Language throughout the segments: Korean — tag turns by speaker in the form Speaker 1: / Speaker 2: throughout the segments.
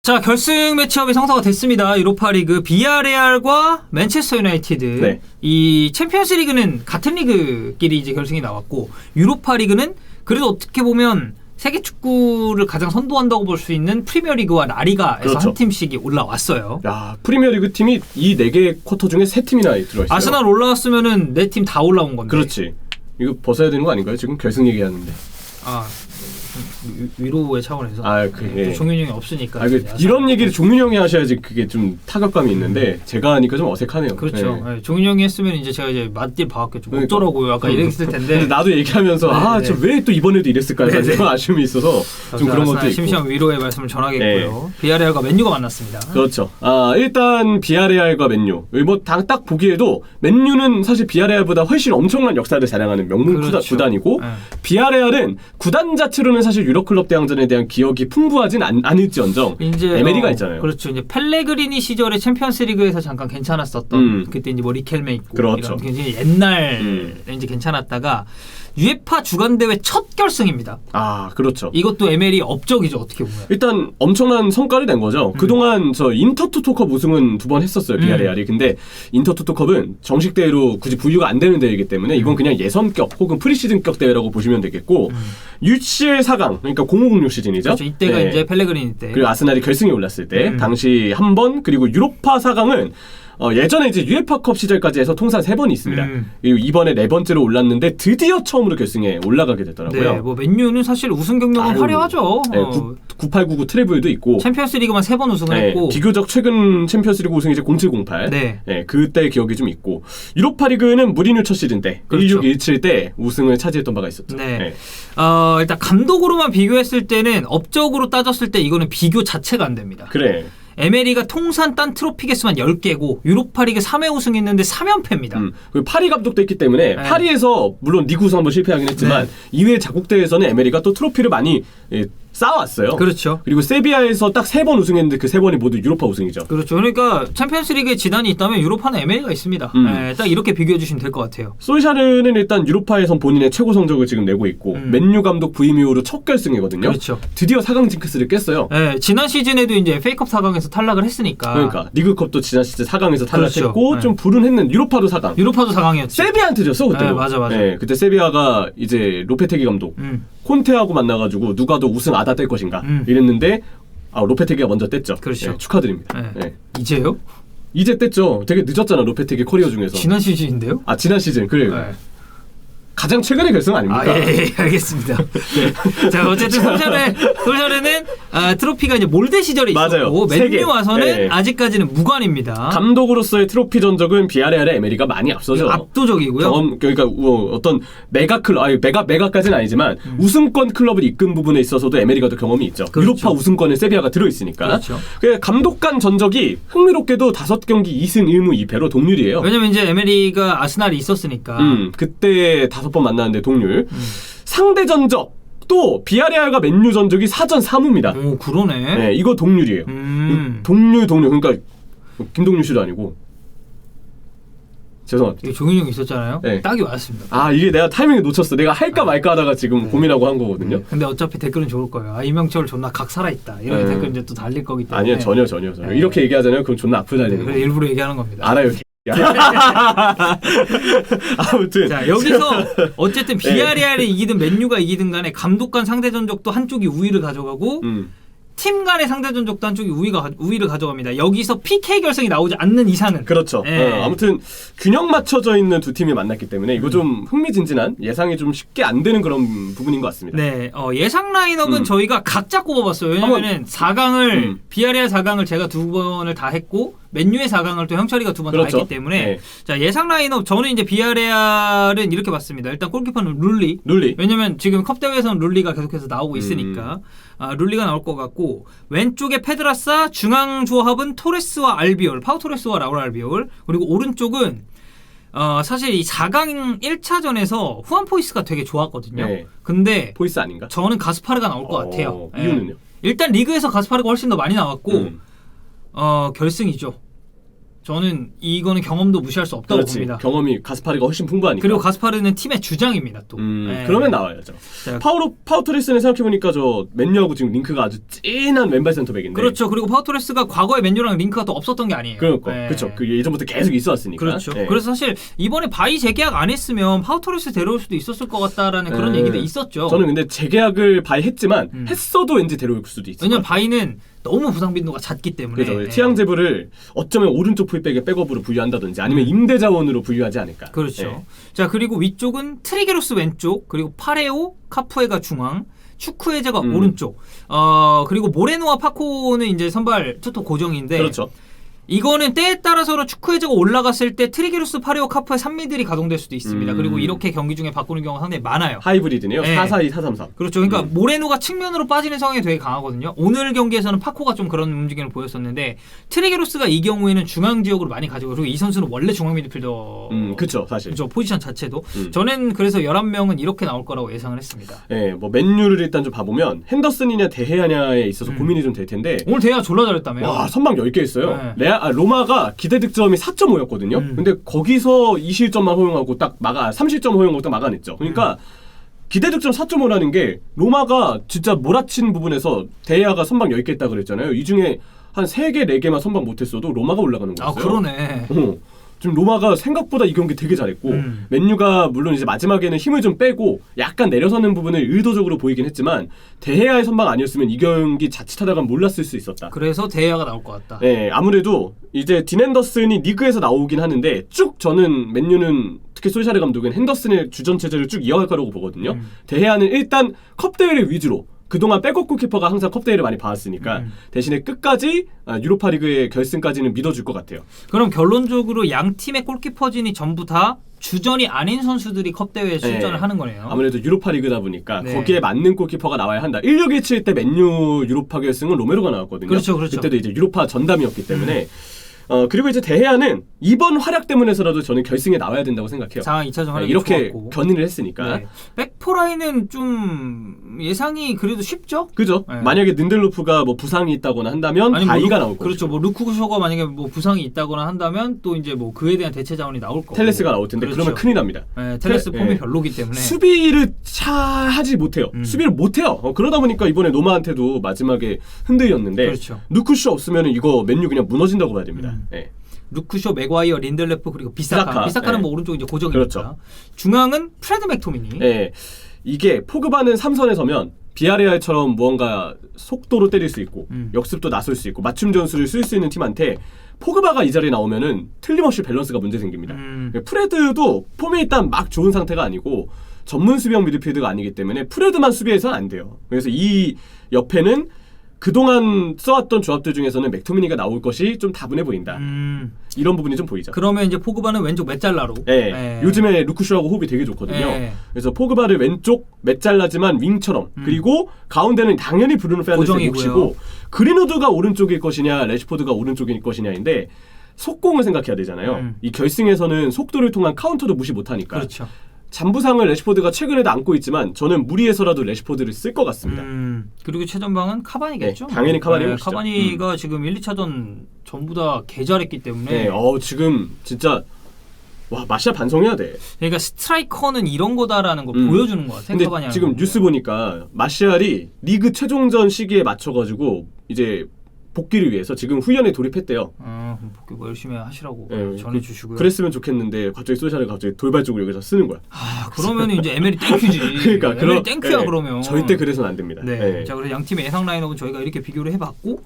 Speaker 1: 자, 결승 매치업이 성사가 됐습니다. 유로파리그 비아레알과 맨체스터 유나이티드.
Speaker 2: 네.
Speaker 1: 이 챔피언스리그는 같은 리그끼리 이제 결승이 나왔고 유로파리그는 그래도 어떻게 보면 세계 축구를 가장 선도한다고 볼 수 있는 프리미어리그와 라리가에서
Speaker 2: 그렇죠.
Speaker 1: 한 팀씩이 올라왔어요.
Speaker 2: 야, 프리미어리그 팀이 이 4개 쿼터 중에 3팀이나 들어있어요.
Speaker 1: 아스날 올라왔으면은 4팀 다 올라온 건데.
Speaker 2: 그렇지. 이거 벗어야 되는 거 아닌가요? 지금 결승 얘기하는데.
Speaker 1: 아, 위로의 차원에서.
Speaker 2: 예.
Speaker 1: 종윤이 형이 없으니까.
Speaker 2: 이런 얘기를 종윤이 형이 하셔야지 그게 좀 타격감이 있는데 제가 하니까 좀 어색하네요.
Speaker 1: 그렇죠. 네. 종윤이 형이 했으면 이제 제가 이제 맞딜 봐왔겠죠. 어쩌라고요? 아까 이랬을 텐데.
Speaker 2: 근데 나도 얘기하면서 저 왜 또 이번에도 이랬을까 좀 아쉬움이 있어서 좀 그런 것도 있고.
Speaker 1: 심심한 위로의 말씀을 전하겠고요. 비아레알과 맨유가 만났습니다.
Speaker 2: 그렇죠. 일단 비아레알과 맨유. 뭐 딱 보기에도 맨유는 사실 비아레알보다 훨씬 엄청난 역사를 자랑하는 명문
Speaker 1: 그렇죠.
Speaker 2: 구단이고 비아레알은 구단 자체로는 사실 유럽클럽 대항전에 대한 기억이 풍부하진 않을지언정
Speaker 1: 이제
Speaker 2: 에메리가 있잖아요.
Speaker 1: 그렇죠. 이제 펠레그리니 시절에 챔피언스리그에서 잠깐 괜찮았었던 그때 이제 뭐 리켈메 있고
Speaker 2: 그렇죠.
Speaker 1: 이런 굉장히 옛날에 이제 괜찮았다가 UEFA 주간 대회 첫 결승입니다.
Speaker 2: 아, 그렇죠.
Speaker 1: 이것도 에메리 업적이죠, 어떻게 보면.
Speaker 2: 일단 엄청난 성과를 낸 거죠. 그동안 저 인터토토컵 우승은 2번 했었어요, 비아레알이. 근데 인터토토컵은 정식 대회로 굳이 분류가 안 되는 대회이기 때문에 이건 그냥 예선격 혹은 프리시즌격 대회라고 보시면 되겠고 UCL 4강, 그러니까 050 시즌이죠.
Speaker 1: 그렇죠. 이때가 이제 펠레그리니 때.
Speaker 2: 그리고 아스날이 결승에 올랐을 때 당시 한 번, 그리고 유로파 4강은 예전에 이제 UEFA컵 시절까지 해서 통산 3번이 있습니다. 그리고 이번에 4번째로 올랐는데 드디어 처음으로 결승에 올라가게 되더라고요.
Speaker 1: 네, 뭐 맨유는 사실 우승 경력은 화려하죠.
Speaker 2: 네, 9899 트래블도 있고
Speaker 1: 챔피언스리그만 3번 우승을 했고
Speaker 2: 비교적 최근 챔피언스리그 우승이 이제 0708.
Speaker 1: 네.
Speaker 2: 그때 기억이 좀 있고 유로파리그는 무리뉴 첫 시즌 때
Speaker 1: 그렇죠.
Speaker 2: 1617 때 우승을 차지했던 바가 있었죠.
Speaker 1: 네. 일단 감독으로만 비교했을 때는 업적으로 따졌을 때 이거는 비교 자체가 안 됩니다.
Speaker 2: 그래.
Speaker 1: 에메리가 통산 딴 트로피 개수만 10개고 유로파리그 3회 우승했는데 3연패입니다.
Speaker 2: 그리고 파리 감독도 있기 때문에 파리에서 물론 리그 우승 한번 실패하긴 했지만 이외의 자국대회에서는 에메리가 또 트로피를 많이 쌓아왔어요.
Speaker 1: 그렇죠.
Speaker 2: 그리고 세비야에서 딱 3번 우승했는데 그 3번이 모두 유로파 우승이죠.
Speaker 1: 그렇죠. 그러니까 챔피언스리그에 지단이 있다면 유로파는 에메리가 있습니다. 딱 이렇게 비교해 주시면 될 것 같아요.
Speaker 2: 솔샤르는 일단 유로파에선 본인의 최고 성적을 지금 내고 있고 맨유 감독 부임 이후로 첫 결승이거든요.
Speaker 1: 그렇죠.
Speaker 2: 드디어 4강 징크스를 깼어요.
Speaker 1: 네, 지난 시즌에도 이제 FA컵 4강에서 탈락을 했으니까.
Speaker 2: 그러니까 리그컵도 지난 시즌 4강에서 탈락했고
Speaker 1: 그렇죠.
Speaker 2: 좀 불은 했는 유로파도 4강.
Speaker 1: 유로파도 4강이었죠.
Speaker 2: 세비야한테 졌어 그때.
Speaker 1: 네, 맞아.
Speaker 2: 그때 세비야가 이제 로페테기 감독 콘테하고 만나가지고 누가 더 우승 아다 뗄 것인가 이랬는데 로페테기가 먼저 뗐죠.
Speaker 1: 그렇죠.
Speaker 2: 축하드립니다.
Speaker 1: 이제요?
Speaker 2: 이제 뗐죠. 되게 늦었잖아 로페테기 커리어 중에서.
Speaker 1: 지난 시즌인데요?
Speaker 2: 지난 시즌 그래. 가장 최근의 결승 아닙니까?
Speaker 1: 알겠습니다. 네. 자, 어쨌든 솔샤르는 트로피가 이제 몰데 시절에 있었고 맨유 와서는 아직까지는 무관입니다.
Speaker 2: 감독으로서의 트로피 전적은 비아레알의 에메리가 많이 앞서죠.
Speaker 1: 압도적이고요.
Speaker 2: 그러니까 어떤 메가 클럽, 메가까지는 아니지만 우승권 클럽을 이끈 부분에 있어서도 에메리가 더 경험이 있죠.
Speaker 1: 그렇죠.
Speaker 2: 유로파 우승권에 세비야가 들어있으니까.
Speaker 1: 그렇죠.
Speaker 2: 감독 간 전적이 흥미롭게도 5경기 2승 1무 2패로 동률이에요.
Speaker 1: 왜냐면 이제 에메리가 아스날이 있었으니까.
Speaker 2: 그때 5번 만났는데 동률. 상대 전적 또 비아레알과 맨유 전적이 4전 3무입니다.
Speaker 1: 오, 그러네.
Speaker 2: 네, 이거 동률이에요. 동률. 그러니까 김동률 씨도 아니고. 죄송합니다.
Speaker 1: 종윤이 형 있었잖아요.
Speaker 2: 네.
Speaker 1: 딱이 왔습니다.
Speaker 2: 이게 내가 타이밍을 놓쳤어. 내가 할까 말까 하다가 지금 고민하고 한 거거든요.
Speaker 1: 근데 어차피 댓글은 좋을 거예요. 이명철 존나 각 살아있다. 이런 댓글 이제 또 달릴 거기 때문에.
Speaker 2: 아니요, 전혀. 이렇게 얘기하잖아요. 그럼 존나 악플 달리는 거예요.
Speaker 1: 일부러 얘기하는 겁니다.
Speaker 2: 알아요. 아무튼
Speaker 1: 자, 여기서 어쨌든 비아레알이 이기든 맨유가 이기든 간에 감독 간 상대 전적도 한쪽이 우위를 가져가고 팀 간의 상대 전적도 한쪽이 우위를 가져갑니다. 여기서 PK 결승이 나오지 않는 이상은.
Speaker 2: 그렇죠. 아무튼 균형 맞춰져 있는 두 팀이 만났기 때문에 이거 좀 흥미진진한 예상이 좀 쉽게 안 되는 그런 부분인 것 같습니다.
Speaker 1: 네, 예상 라인업은 저희가 각자 꼽아봤어요. 왜냐면은 4강을 비아레알 4강을 제가 2번을 다 했고 맨유의 4강을 또 형철이가 2번 다 했기 때문에 자, 예상 라인업 저는 이제 비아레알은 이렇게 봤습니다. 일단 골키퍼는 룰리. 왜냐면 지금 컵 대회에서는 룰리가 계속해서 나오고 있으니까 룰리가 나올 것 같고 왼쪽에 페드라사, 중앙 조합은 토레스와 알비올, 파우 토레스와 라울 알비올, 그리고 오른쪽은 사실 이 4강 1차전에서 후안 포이스가 되게 좋았거든요. 근데
Speaker 2: 포이스 아닌가?
Speaker 1: 저는 가스파르가 나올 것 같아요.
Speaker 2: 이유는요?
Speaker 1: 일단 리그에서 가스파르가 훨씬 더 많이 나왔고 결승이죠. 저는 이거는 경험도 무시할 수 없다고
Speaker 2: 그렇지.
Speaker 1: 봅니다.
Speaker 2: 경험이 가스파르가 훨씬 풍부하니까.
Speaker 1: 그리고 가스파르는 팀의 주장입니다 또.
Speaker 2: 그러면 나와야죠. 파우토레스는 생각해보니까 저 맨유하고 지금 링크가 아주 찐한 왼발 센터백인데.
Speaker 1: 그렇죠. 그리고 파우토레스가 과거에 맨유랑 링크가 또 없었던 게 아니에요.
Speaker 2: 그렇죠. 그 예전부터 계속 있어왔으니까.
Speaker 1: 그렇죠. 그래서 사실 이번에 바이 재계약 안 했으면 파우토레스 데려올 수도 있었을 것 같다라는 그런 얘기도 있었죠.
Speaker 2: 저는 근데 재계약을 바이 했지만 했어도 왠지 데려올 수도 있어요.
Speaker 1: 왜냐면 바이는 너무 부상 빈도가 잦기 때문에.
Speaker 2: 그렇죠. 티앙제브를 어쩌면 오른쪽 풀백의 백업으로 분류한다든지 아니면 임대 자원으로 분류하지 않을까.
Speaker 1: 그렇죠. 자, 그리고 위쪽은 트리게로스 왼쪽, 그리고 파레오, 카푸에가 중앙, 추쿠에제가 오른쪽. 그리고 모레노와 파코는 이제 선발 투톱 고정인데.
Speaker 2: 그렇죠.
Speaker 1: 이거는 때에 따라서는 축구회제가 올라갔을 때 트리게루스, 파레오, 카프의 3미들이 가동될 수도 있습니다. 그리고 이렇게 경기 중에 바꾸는 경우가 상당히 많아요.
Speaker 2: 하이브리드네요. 4-4-2, 4-3-3.
Speaker 1: 그렇죠. 그러니까 모레노가 측면으로 빠지는 상황이 되게 강하거든요. 오늘 경기에서는 파코가 좀 그런 움직임을 보였었는데 트리게루스가 이 경우에는 중앙 지역으로 많이 가지고 그리고 이 선수는 원래 중앙 미드필더
Speaker 2: 그렇죠. 사실.
Speaker 1: 그렇죠. 포지션 자체도. 저는 그래서 11명은 이렇게 나올 거라고 예상을 했습니다.
Speaker 2: 네, 뭐 맨유를 일단 좀 봐보면 핸더슨이냐 데헤아냐에 있어서 고민이 좀 될 텐데
Speaker 1: 오늘 데헤아 졸라 잘했다며요.
Speaker 2: 와, 선방 10개 했어요. 로마가 기대 득점이 4.5였거든요. 근데 거기서 2실점만 허용하고 딱 3실점 허용하고 딱 막아냈죠. 그러니까 기대 득점 4.5라는 게 로마가 진짜 몰아친 부분에서 데헤아가 선방 10개 했다 그랬잖아요. 이 중에 한 3개, 4개만 선방 못했어도 로마가 올라가는 거였어요.
Speaker 1: 아, 그러네.
Speaker 2: 지금 로마가 생각보다 이 경기 되게 잘했고 맨유가 물론 이제 마지막에는 힘을 좀 빼고 약간 내려서는 부분을 의도적으로 보이긴 했지만 데헤아의 선방 아니었으면 이 경기 자칫하다가 몰랐을 수 있었다.
Speaker 1: 그래서 데헤아가 나올 것 같다.
Speaker 2: 네, 아무래도 이제 딘 핸더슨이 리그에서 나오긴 하는데 쭉 저는 맨유는 특히 솔샤르 감독은 핸더슨의 주전 체제를 쭉 이어갈 거라고 보거든요. 데헤아는 일단 컵 대회를 위주로 그동안 백업 골키퍼가 항상 컵 대회를 많이 봐왔으니까 대신에 끝까지 유로파리그의 결승까지는 믿어줄 것 같아요.
Speaker 1: 그럼 결론적으로 양 팀의 골키퍼진이 전부 다 주전이 아닌 선수들이 컵 대회에 출전을 하는 거네요.
Speaker 2: 아무래도 유로파리그다 보니까 거기에 맞는 골키퍼가 나와야 한다. 1617 때 맨유 유로파 결승은 로메로가 나왔거든요.
Speaker 1: 그렇죠.
Speaker 2: 그때도 이제 유로파 전담이었기 때문에 그리고 이제 데헤아는 이번 활약 때문에서라도 저는 결승에 나와야 된다고 생각해요.
Speaker 1: 상황 2차전 활약이
Speaker 2: 이렇게
Speaker 1: 좋았고.
Speaker 2: 견인을 했으니까.
Speaker 1: 백포라인은 좀 예상이 그래도 쉽죠?
Speaker 2: 그죠? 만약에 닌델로프가 뭐 부상이 있다거나 한다면 바이가 나올 거죠.
Speaker 1: 그렇죠. 뭐 루쿠쇼가 만약에 뭐 부상이 있다거나 한다면 또 이제 뭐 그에 대한 대체 자원이 나올 거고.
Speaker 2: 텔레스가 나올 텐데 그러면 큰일 납니다.
Speaker 1: 텔레스 폼이 별로기 때문에
Speaker 2: 수비를 하지 못해요. 수비를 못해요. 그러다 보니까 이번에 노마한테도 마지막에 흔들렸는데
Speaker 1: 그렇죠.
Speaker 2: 루쿠쇼 없으면 이거 맨유 그냥 무너진다고 봐야 됩니다.
Speaker 1: 루크쇼, 맥과이어, 린델레프 그리고 비사카는 뭐 오른쪽 이제 고정이니까.
Speaker 2: 그렇죠.
Speaker 1: 중앙은 프레드 맥토미니.
Speaker 2: 이게 포그바는 3선에 서면 비아레알처럼 무언가 속도로 때릴 수 있고 역습도 나설 수 있고 맞춤 전술을 쓸 수 있는 팀한테 포그바가 이 자리에 나오면은 틀림없이 밸런스가 문제 생깁니다. 프레드도 폼이 일단 막 좋은 상태가 아니고 전문 수비형 미드필드가 아니기 때문에 프레드만 수비해서는 안 돼요. 그래서 이 옆에는 그동안 써왔던 조합들 중에서는 맥토미니가 나올 것이 좀 다분해 보인다. 이런 부분이 좀 보이죠.
Speaker 1: 그러면 이제 포그바는 왼쪽 메잘라로.
Speaker 2: 요즘에 루쿠쇼하고 호흡이 되게 좋거든요. 그래서 포그바를 왼쪽 메잘라지만 윙처럼 그리고 가운데는 당연히 브루노 페르난데스의 몫이고 그린우드가 오른쪽일 것이냐 레시포드가 오른쪽일 것이냐인데 속공을 생각해야 되잖아요. 이 결승에서는 속도를 통한 카운터도 무시 못하니까.
Speaker 1: 그렇죠.
Speaker 2: 잔부상을 레시포드가 최근에도 안고 있지만 저는 무리해서라도 레시포드를 쓸 것 같습니다.
Speaker 1: 그리고 최전방은 카바니겠죠?
Speaker 2: 당연히 카바니 몫이죠.
Speaker 1: 카바니가 지금 1, 2차전 전부 다 개잘했기 때문에
Speaker 2: 지금 진짜 마시아 반성해야 돼.
Speaker 1: 그러니까 스트라이커는 이런 거다라는 걸 보여주는 것 같아.
Speaker 2: 근데 지금 뉴스 보니까 마시알이 리그 최종전 시기에 맞춰가지고 이제 복귀를 위해서 지금 훈련에 돌입했대요.
Speaker 1: 복귀 뭐 열심히 하시라고 전해주시고요.
Speaker 2: 그랬으면 좋겠는데 갑자기 소셜을 갑자기 돌발적으로 여기서 쓰는 거야.
Speaker 1: 그러면 이제 에메리 땡큐지.
Speaker 2: 그러니까
Speaker 1: 에메리 땡큐야 그러면.
Speaker 2: 절대 그래서는 안 됩니다.
Speaker 1: 자, 그래서 양 팀의 예상 라인업은 저희가 이렇게 비교를 해봤고,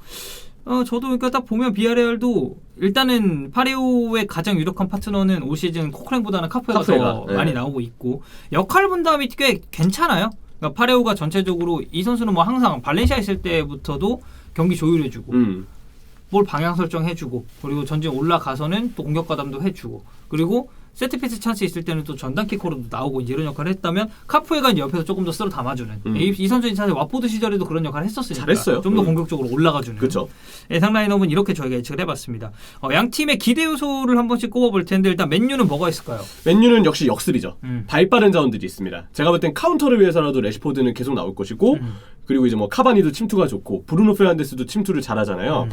Speaker 1: 저도 그러니까 딱 보면 비아레알도 일단은 파레오의 가장 유력한 파트너는 올 시즌 코크랭보다는 카프에가 더 많이 나오고 있고 역할 분담이 꽤 괜찮아요. 그러니까 파레오가 전체적으로 이 선수는 뭐 항상 발렌시아 있을 때부터도 경기 조율해주고 볼 방향 설정해주고 그리고 전진 올라가서는 또 공격 가담도 해주고 그리고 세트피스 찬스 있을 때는 또 전담키커로도 나오고 이런 역할을 했다면 카푸에가 이제 옆에서 조금 더 쓸어 담아주는 이 선수는 사실 와포드 시절에도 그런 역할을 했었으니까
Speaker 2: 잘했어요.
Speaker 1: 좀 더 공격적으로 올라가주는
Speaker 2: 그렇죠.
Speaker 1: 예상 라인업은 이렇게 저희가 예측을 해봤습니다. 양 팀의 기대 요소를 한 번씩 꼽아볼 텐데 일단 맨유는 뭐가 있을까요?
Speaker 2: 맨유는 역시 역습이죠. 발빠른 자원들이 있습니다. 제가 볼 땐 카운터를 위해서라도 레시포드는 계속 나올 것이고 그리고 이제 뭐 카바니도 침투가 좋고 브루노 페르난데스도 침투를 잘하잖아요.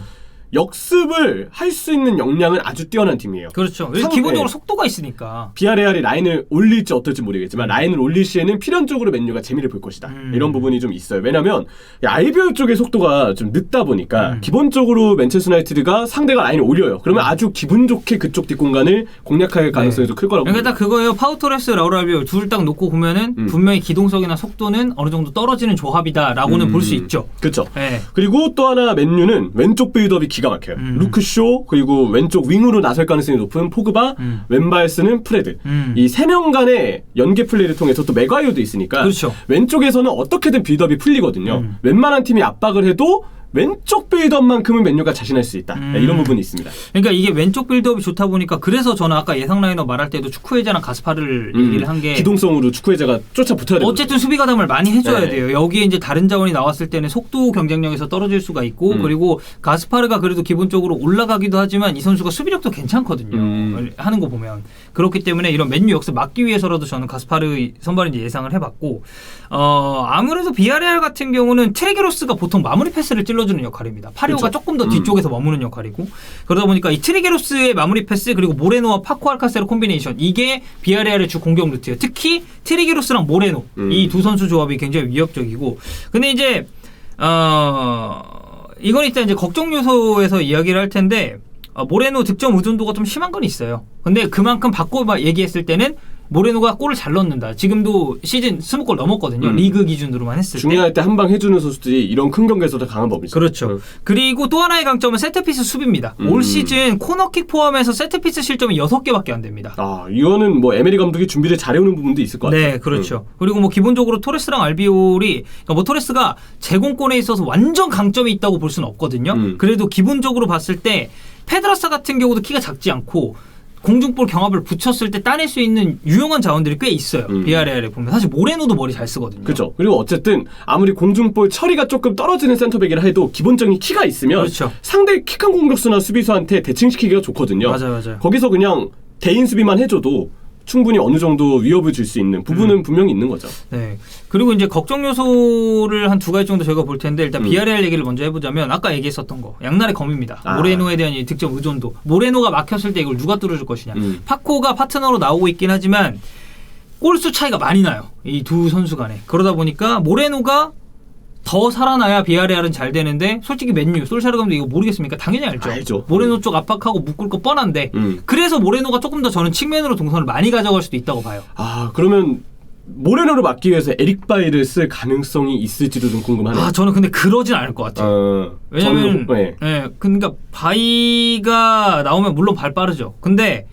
Speaker 2: 역습을 할 수 있는 역량은 아주 뛰어난 팀이에요.
Speaker 1: 그렇죠. 기본적으로 속도가 있으니까.
Speaker 2: 비아레알이 라인을 올릴지 어떨지 모르겠지만 라인을 올릴 시에는 필연적으로 맨유가 재미를 볼 것이다. 이런 부분이 좀 있어요. 왜냐하면 알비올 쪽의 속도가 좀 늦다 보니까 기본적으로 맨체스터 유나이티드가 상대가 라인을 올려요. 그러면 아주 기분 좋게 그쪽 뒷공간을 공략할 가능성이 더 클 거라고.
Speaker 1: 그러니까 딱 그거예요. 파우토레스, 라울 알비올 둘 딱 놓고 보면은 분명히 기동성이나 속도는 어느 정도 떨어지는 조합이다라고는 볼 수 있죠.
Speaker 2: 그렇죠.
Speaker 1: 네.
Speaker 2: 그리고 또 하나 맨유는 왼쪽 빌드업이 기가 막혀요. 루크쇼 그리고 왼쪽 윙으로 나설 가능성이 높은 포그바, 왼발 쓰는 프레드. 이 세 명 간의 연계 플레이를 통해서 또 맥과이어도 있으니까
Speaker 1: 그렇죠.
Speaker 2: 왼쪽에서는 어떻게든 빌드업이 풀리거든요. 웬만한 팀이 압박을 해도 왼쪽 빌드업만큼은 맨유가 자신할 수 있다. 이런 부분이 있습니다.
Speaker 1: 그러니까 이게 왼쪽 빌드업이 좋다 보니까 그래서 저는 아까 예상 라인업 말할 때도 추쿠에자랑 가스파르를 얘기를 한 게
Speaker 2: 기동성으로 추쿠에자가 쫓아 붙어야 돼요.
Speaker 1: 어쨌든 수비 가담을 많이 해줘야 돼요. 여기에 이제 다른 자원이 나왔을 때는 속도 경쟁력에서 떨어질 수가 있고 그리고 가스파르가 그래도 기본적으로 올라가기도 하지만 이 선수가 수비력도 괜찮거든요. 하는 거 보면. 그렇기 때문에 이런 맨유 역습 막기 위해서라도 저는 가스파르 선발을 이제 예상을 해봤고 아무래도 비아레알 같은 경우는 트레게로스가 보통 마무리 패스를 찔러주는 역할입니다. 파리오가
Speaker 2: 그렇죠.
Speaker 1: 조금 더 뒤쪽에서 머무는 역할이고 그러다 보니까 이 트레게로스의 마무리 패스 그리고 모레노와 파코 알카세로 콤비네이션 이게 비아레알의 주 공격 루트예요. 특히 트레게로스랑 모레노 이 두 선수 조합이 굉장히 위협적이고 근데 이제 이건 일단 이제 걱정 요소에서 이야기를 할 텐데 모레노 득점 의존도가 좀 심한 건 있어요. 근데 그만큼 바꿔 얘기했을 때는 모레노가 골을 잘 넣는다. 지금도 시즌 20골 넘었거든요. 리그 기준으로만 했을 때.
Speaker 2: 중요할 때 한 방 해주는 선수들이 이런 큰 경기에서도 강한 법이죠.
Speaker 1: 그렇죠. 그리고 또 하나의 강점은 세트피스 수비입니다. 올 시즌 코너킥 포함해서 세트피스 실점이 6개밖에 안 됩니다.
Speaker 2: 이거는 뭐 에메리 감독이 준비를 잘해오는 부분도 있을 것 같아요.
Speaker 1: 네, 그렇죠. 그리고 뭐 기본적으로 토레스랑 알비올이 그러니까 뭐 토레스가 제공권에 있어서 완전 강점이 있다고 볼 수는 없거든요. 그래도 기본적으로 봤을 때 페드라사 같은 경우도 키가 작지 않고 공중볼 경합을 붙였을 때 따낼 수 있는 유용한 자원들이 꽤 있어요. 비아레알에 보면 사실 모레노도 머리 잘 쓰거든요.
Speaker 2: 그렇죠. 그리고 어쨌든 아무리 공중볼 처리가 조금 떨어지는 센터백이라 해도 기본적인 키가 있으면
Speaker 1: 그렇죠.
Speaker 2: 상대 킥한 공격수나 수비수한테 대칭시키기가 좋거든요.
Speaker 1: 맞아요.
Speaker 2: 거기서 그냥 대인 수비만 해줘도 충분히 어느 정도 위협을 줄 수 있는 부분은 분명히 있는 거죠.
Speaker 1: 네. 그리고 이제 걱정 요소를 한 두 가지 정도 저희가 볼 텐데 일단 비아레알 얘기를 먼저 해보자면 아까 얘기했었던 거 양날의 검입니다. 모레노에 대한 이 득점 의존도. 모레노가 막혔을 때 이걸 누가 뚫어줄 것이냐. 파코가 파트너로 나오고 있긴 하지만 골수 차이가 많이 나요. 이 두 선수 간에. 그러다 보니까 모레노가 더 살아나야 비아레알은 잘 되는데 솔직히 맨유, 솔샤르 감독 이거 모르겠습니까? 당연히 알죠. 모레노 쪽 압박하고 묶을 거 뻔한데 그래서 모레노가 조금 더 저는 측면으로 동선을 많이 가져갈 수도 있다고 봐요.
Speaker 2: 그러면 모레노를 막기 위해서 에릭 바이를 쓸 가능성이 있을지도 좀 궁금하네요.
Speaker 1: 저는 근데 그러진 않을 것 같아요. 왜냐면 그러니까 바이가 나오면 물론 발 빠르죠. 근데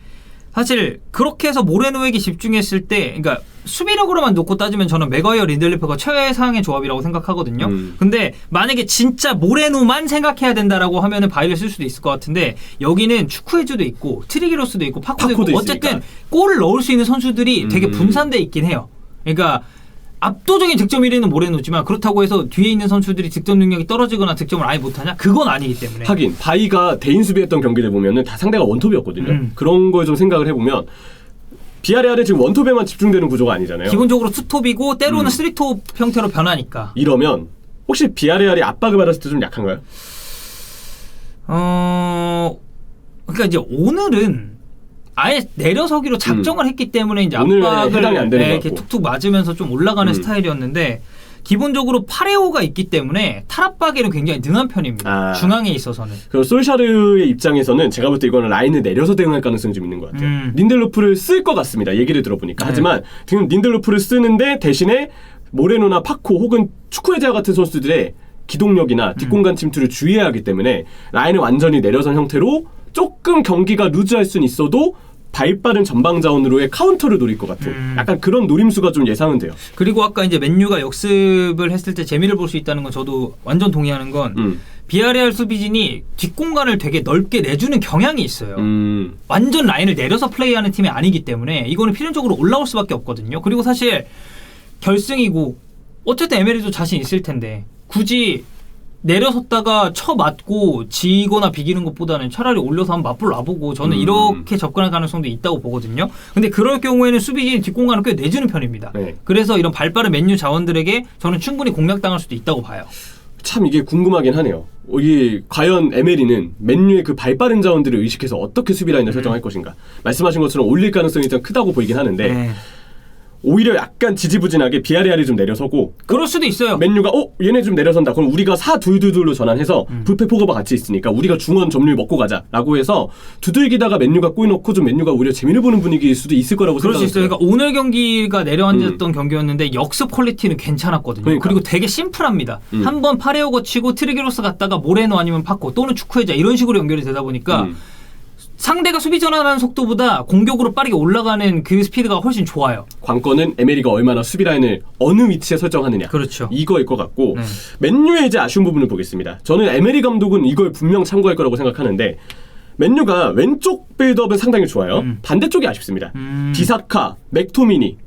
Speaker 1: 사실 그렇게 해서 모레노에게 집중했을 때 그러니까 수비력으로만 놓고 따지면 저는 맥과이어 린델리프가 최상의 조합이라고 생각하거든요. 근데 만약에 진짜 모레노만 생각해야 된다라고 하면은 바이를 쓸 수도 있을 것 같은데 여기는 추쿠에즈도 있고 트리기로스도 있고 파코도 있고 어쨌든 골을 넣을 수 있는 선수들이 되게 분산돼 있긴 해요. 그러니까 압도적인 득점 1위는 모레노지만 그렇다고 해서 뒤에 있는 선수들이 득점 능력이 떨어지거나 득점을 아예 못하냐? 그건 아니기 때문에.
Speaker 2: 하긴 바이가 대인 수비했던 경기를 보면은 다 상대가 원톱이었거든요. 그런 걸 좀 생각을 해보면 비아레알은 지금 원톱에만 집중되는 구조가 아니잖아요.
Speaker 1: 기본적으로 투톱이고 때로는 쓰리톱 형태로 변하니까.
Speaker 2: 이러면 혹시 비아레알이 압박을 받았을 때 좀 약한가요?
Speaker 1: 그러니까 이제 오늘은 아예 내려서기로 작정을 했기 때문에 이제 압박을
Speaker 2: 해당이 안 되는
Speaker 1: 이렇게 툭툭 맞으면서 좀 올라가는 스타일이었는데 기본적으로 파레오가 있기 때문에 탈압박에는 굉장히 능한 편입니다. 중앙에 있어서는.
Speaker 2: 그리고 솔샤르의 입장에서는 제가 볼 때 이거는 라인을 내려서 대응할 가능성이 좀 있는 것 같아요. 린델로프를 쓸 것 같습니다. 얘기를 들어보니까. 하지만 지금 린델로프를 쓰는데 대신에 모레노나 파코 혹은 추쿠에자 같은 선수들의 기동력이나 뒷공간 침투를 주의해야 하기 때문에 라인을 완전히 내려선 형태로 조금 경기가 루즈할 수는 있어도 발빠른 전방 자원으로의 카운터를 노릴 것 같은 약간 그런 노림수가 좀 예상은 돼요.
Speaker 1: 그리고 아까 이제 맨유가 역습을 했을 때 재미를 볼 수 있다는 건 저도 완전 동의하는 건 비아레알 수비진이 뒷공간을 되게 넓게 내주는 경향이 있어요. 완전 라인을 내려서 플레이하는 팀이 아니기 때문에 이거는 필연적으로 올라올 수밖에 없거든요. 그리고 사실 결승이고 어쨌든 에메리도 자신 있을 텐데 굳이 내려섰다가 쳐맞고 지거나 비기는 것보다는 차라리 올려서 한번 맞불 놔보고 저는 이렇게 접근할 가능성도 있다고 보거든요. 근데 그럴 경우에는 수비진 뒷공간을 꽤 내주는 편입니다. 그래서 이런 발빠른 맨유 자원들에게 저는 충분히 공략당할 수도 있다고 봐요.
Speaker 2: 참 이게 궁금하긴 하네요. 이게 과연 에메리는 맨유의 그 발빠른 자원들을 의식해서 어떻게 수비 라인을 설정할 것인가. 말씀하신 것처럼 올릴 가능성이 좀 크다고 보이긴 하는데
Speaker 1: 네.
Speaker 2: 오히려 약간 지지부진하게 비아레알이 좀 내려서고
Speaker 1: 그럴 수도 있어요.
Speaker 2: 맨유가 얘네 좀 내려선다. 그럼 우리가 4-2-2-2로 전환해서 부페 포그바 같이 있으니까 우리가 중원 점유율 먹고 가자라고 해서 두들기다가 맨유가 골 넣고 좀 맨유가 오히려 재미를 보는 분위기일 수도 있을 거라고
Speaker 1: 그럴 수
Speaker 2: 생각해요.
Speaker 1: 있어요. 그러니까 오늘 경기가 내려앉았던 경기였는데 역습 퀄리티는 괜찮았거든요.
Speaker 2: 그러니까.
Speaker 1: 그리고 되게 심플합니다. 한번 파레오 거치고 트리게로스 갔다가 모레노 아니면 파코 또는 축구회자 이런 식으로 연결이 되다 보니까 상대가 수비 전환하는 속도보다 공격으로 빠르게 올라가는 그 스피드가 훨씬 좋아요.
Speaker 2: 관건은 에메리가 얼마나 수비 라인을 어느 위치에 설정하느냐.
Speaker 1: 그렇죠.
Speaker 2: 이거일 것 같고
Speaker 1: 네.
Speaker 2: 맨유의 이제 아쉬운 부분을 보겠습니다. 저는 에메리 감독은 이걸 분명 참고할 거라고 생각하는데 맨유가 왼쪽 빌드업은 상당히 좋아요. 반대쪽이 아쉽습니다. 비사카, 맥토미니,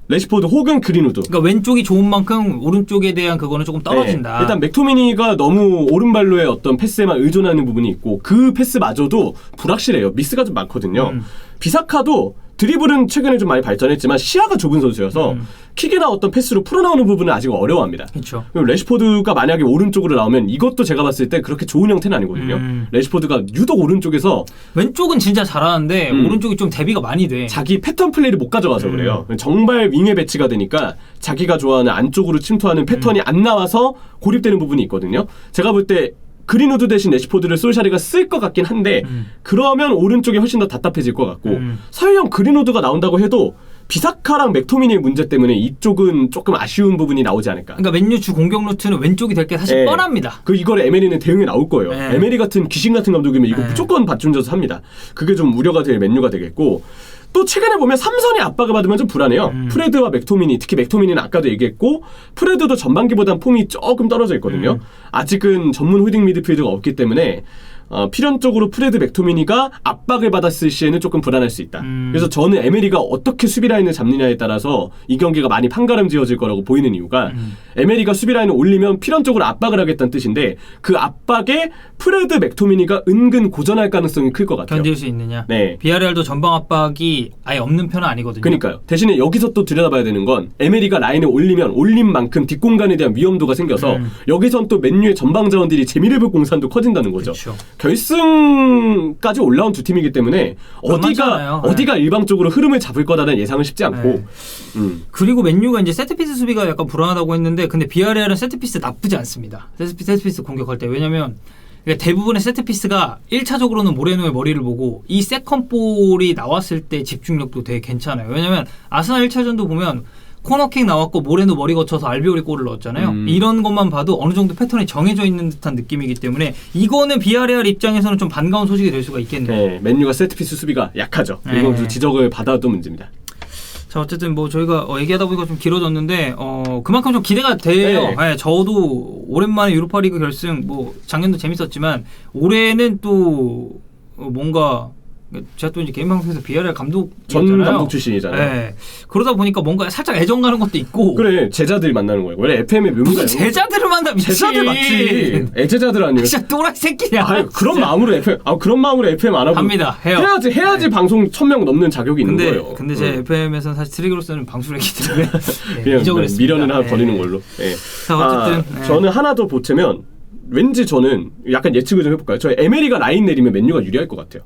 Speaker 2: 레시포드 혹은 그린우드.
Speaker 1: 그러니까 왼쪽이 좋은 만큼 오른쪽에 대한 그거는 조금 떨어진다.
Speaker 2: 네. 일단 맥토미니가 너무 오른발로의 어떤 패스에만 의존하는 부분이 있고 그 패스마저도 불확실해요. 미스가 좀 많거든요. 비사카도 드리블은 최근에 좀 많이 발전했지만 시야가 좁은 선수여서 킥이나 어떤 패스로 풀어나오는 부분은 아직 어려워합니다.
Speaker 1: 그렇죠.
Speaker 2: 그리고 레시포드가 만약에 오른쪽으로 나오면 이것도 제가 봤을 때 그렇게 좋은 형태는 아니거든요. 레시포드가 유독 오른쪽에서
Speaker 1: 왼쪽은 진짜 잘하는데 오른쪽이 좀 대비가 많이 돼.
Speaker 2: 자기 패턴 플레이를 못 가져가서 그래요. 정발 윙에 배치가 되니까 자기가 좋아하는 안쪽으로 침투하는 패턴이 안 나와서 고립되는 부분이 있거든요. 제가 볼 때 그린우드 대신 레시포드를 솔샤리가 쓸 것 같긴 한데 그러면 오른쪽이 훨씬 더 답답해질 것 같고 설령 그린우드가 나온다고 해도 비사카랑 맥토미니의 문제 때문에 이쪽은 조금 아쉬운 부분이 나오지 않을까.
Speaker 1: 그러니까 맨유 주 공격 루트는 왼쪽이 될 게 사실 뻔합니다.
Speaker 2: 이걸 에메리는 대응에 나올 거예요. 에메리 같은 귀신 같은 감독이면 이거 무조건 받쳐줘서 합니다. 그게 좀 우려가 될 맨유가 되겠고 또 최근에 보면 삼선이 압박을 받으면 좀 불안해요. 프레드와 맥토미니, 특히 맥토미니는 아까도 얘기했고 프레드도 전반기보단 폼이 조금 떨어져 있거든요. 아직은 전문 홀딩 미드필드가 없기 때문에 필연적으로 프레드 맥토미니가 압박을 받았을 시에는 조금 불안할 수 있다. 그래서 저는 에메리가 어떻게 수비 라인을 잡느냐에 따라서 이 경기가 많이 판가름지어질 거라고 보이는 이유가 에메리가 수비 라인을 올리면 필연적으로 압박을 하겠다는 뜻인데 그 압박에 프레드 맥토미니가 은근 고전할 가능성이 클 것 같아요.
Speaker 1: 견딜 수 있느냐.
Speaker 2: 네.
Speaker 1: 비아레알도 전방 압박이 아예 없는 편은 아니거든요.
Speaker 2: 그러니까요. 대신에 여기서 또 들여다봐야 되는 건 에메리가 라인을 올리면 올린 만큼 뒷공간에 대한 위험도가 생겨서 여기선 또 맨유의 전방 자원들이 재미를 볼 공산도 커진다는 거죠.
Speaker 1: 그렇죠.
Speaker 2: 결승까지 올라온 두 팀이기 때문에 어디가 일방적으로 흐름을 잡을 거다라는 예상은 쉽지 않고
Speaker 1: 그리고 맨유가 이제 세트피스 수비가 약간 불안하다고 했는데 근데 비아레알은 세트피스 나쁘지 않습니다. 세트피스 공격할 때. 왜냐면 대부분의 세트피스가 1차적으로는 모레노의 머리를 보고 이 세컨볼이 나왔을 때 집중력도 되게 괜찮아요. 왜냐면 아스날 1차전도 보면 코너킥 나왔고 모레노 머리 거쳐서 알비올이 골을 넣었잖아요. 이런 것만 봐도 어느 정도 패턴이 정해져 있는 듯한 느낌이기 때문에 이거는 비아레알 입장에서는 좀 반가운 소식이 될 수가 있겠네요.
Speaker 2: 네, 맨유가 세트피스 수비가 약하죠. 이건 좀 지적을 받아도 문제입니다.
Speaker 1: 자, 어쨌든 뭐 저희가 얘기하다 보니까 좀 길어졌는데 그만큼 좀 기대가 돼요. 네, 저도 오랜만에 유로파리그 결승 뭐 작년도 재밌었지만 올해는 또 뭔가 제가 또 이제 개인 방송에서 비아레알 감독이잖아요.
Speaker 2: 전 감독 출신이잖아요.
Speaker 1: 네. 그러다 보니까 뭔가 살짝 애정 가는 것도 있고.
Speaker 2: 그래, 제자들 만나는 거예요. 원래 FM의 묘미가
Speaker 1: 무슨 제자들을 만나 미친.
Speaker 2: 제자들 맞지. 애제자들 아니에요.
Speaker 1: 진짜 또라이 새끼야.
Speaker 2: 아니, 그런 마음으로 FM 안 하고
Speaker 1: 합니다. 해요.
Speaker 2: 해야지 방송 1000명 넘는 자격이 있는 거예요.
Speaker 1: 근데 제 FM에서는 사실 트리그로스는 방수를 했기 때문에
Speaker 2: 그냥 미련은 하나 버리는 걸로.
Speaker 1: 자, 어쨌든
Speaker 2: 저는 하나 더 보태면 왠지 저는 약간 예측을 좀 해볼까요? 저 에메리가 라인 내리면 맨유가 유리할 것 같아요.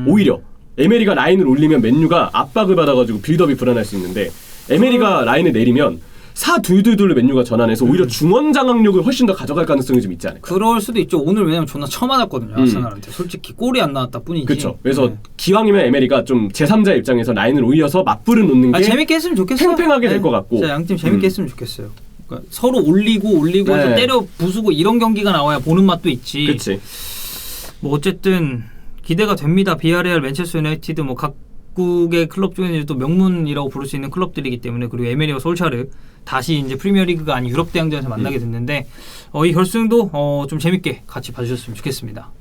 Speaker 2: 오히려 에메리가 라인을 올리면 맨유가 압박을 받아가지고 빌드업이 불안할 수 있는데 에메리가 라인을 내리면 4-2-2-2로 맨유가 전환해서 오히려 중원 장악력을 훨씬 더 가져갈 가능성이 좀 있지 않을까.
Speaker 1: 그럴 수도 있죠. 오늘 왜냐면 존나 처맞았거든요. 아스날한테. 솔직히 골이 안 나왔다 뿐이지.
Speaker 2: 그렇죠. 그래서 기왕이면 에메리가 좀 제3자 입장에서 라인을 올려서 맞불을 놓는 게
Speaker 1: 재밌게 했으면 좋겠어요.
Speaker 2: 팽팽하게 될 것 같고.
Speaker 1: 양팀 재밌게 했으면 좋겠어요. 그러니까 서로 올리고 해서 때려 부수고 이런 경기가 나와야 보는 맛도 있지.
Speaker 2: 그렇지.
Speaker 1: 뭐 어쨌든 기대가 됩니다. 비아레알, 맨체스터 유나이티드 뭐 각국의 클럽 중에는 또 명문이라고 부를 수 있는 클럽들이기 때문에 그리고 에메리와 솔샤르 다시 이제 프리미어리그가 아닌 유럽 대항전에서 만나게 됐는데 이 결승도 좀 재밌게 같이 봐주셨으면 좋겠습니다.